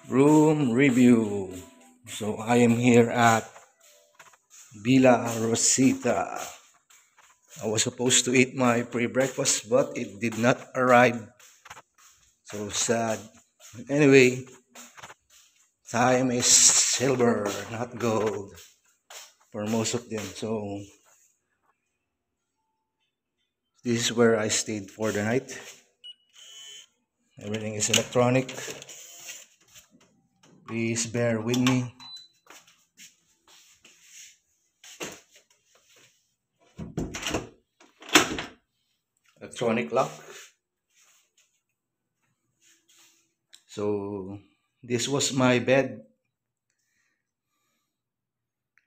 Room review. So I am here at Villa Rosita. I was supposed to eat my pre-breakfast, but it did not arrive. So sad. Anyway, time is silver, not gold for most of them. So this is where I stayed for the night. Everything is electronic. Please bear with me. Electronic lock. So this was my bed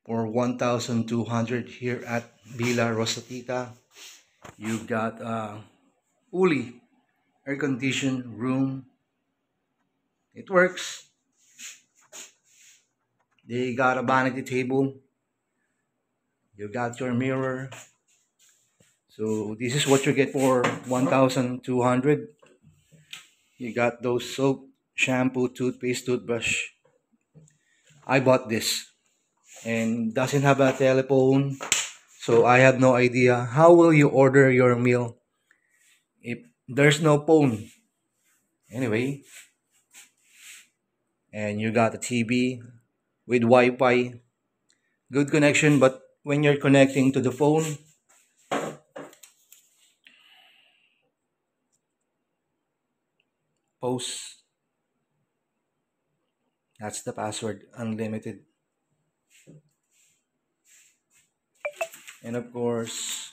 for 1,200 here at Villa Rosita. You got a fully air-conditioned room. It works. They got a vanity table. You got your mirror. So this is what you get for 1,200. You got those soap, shampoo, toothpaste, toothbrush. I bought this and doesn't have a telephone, so I have no idea how will you order your meal if there's no phone. Anyway, and you got a TV with Wi-Fi, good connection, but when you're connecting to the phone, post, that's the password, unlimited. And of course,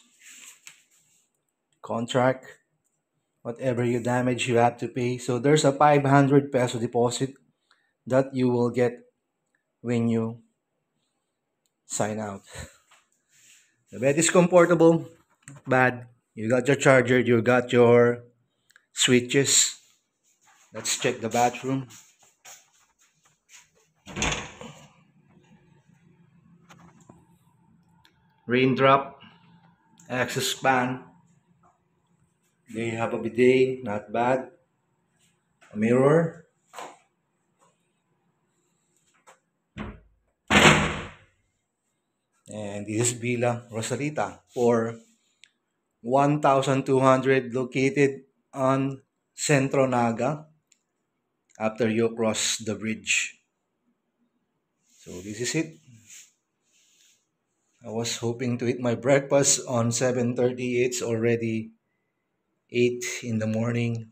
contract, whatever you damage you have to pay. So there's a 500 peso deposit that you will get when you sign out. The bed is comfortable, bad. You got your charger, you got your switches. Let's check the bathroom. Raindrop, access fan. They have a bidet, not bad. A mirror. And this is Villa Rosita for 1,200, located on Centro Naga after you cross the bridge. So this is it. I was hoping to eat my breakfast on 7:30. It's already 8 in the morning.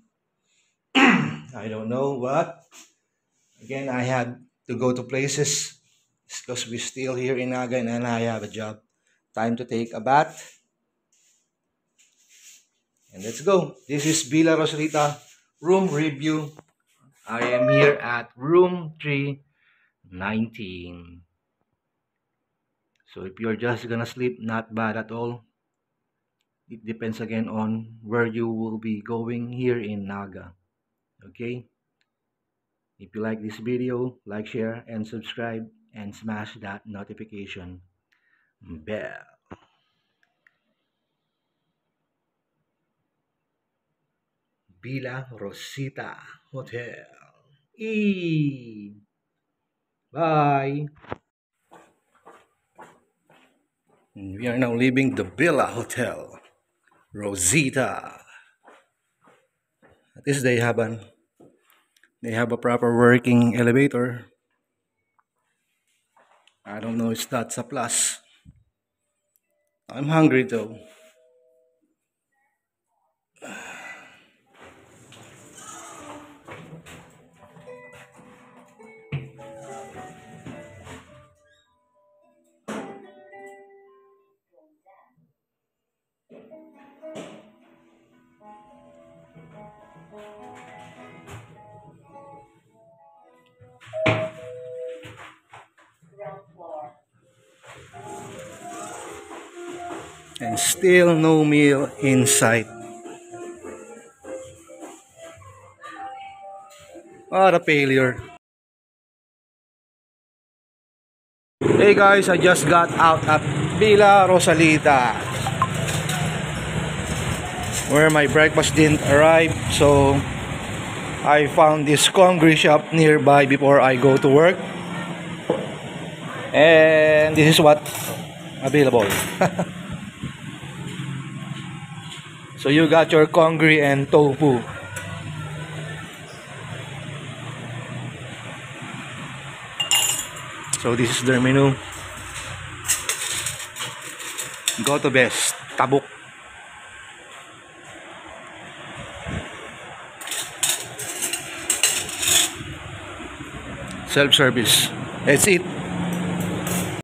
I don't know what. Again, I had to go to places because we're still here in Naga and I have a job. Time to take a bath. And let's go. This is Villa Rosita room review. I am here at room 319. So if you're just gonna sleep, not bad at all. It depends again on where you will be going here in Naga. Okay? If you like this video, like, share, and subscribe, and smash that notification bell. Villa Rosita Hotel. Bye. We are now leaving the Villa Hotel Rosita. At least they have a proper working elevator. I don't know if that's a plus. I'm hungry though. And still no meal in sight. What a failure. Hey guys, I just got out at Villa Rosita, where my breakfast didn't arrive, so I found this Congri shop nearby before I go to work, and this is what available. So you got your Congri and tofu. So this is their menu. Go to best, tabuk. Self-service. That's it.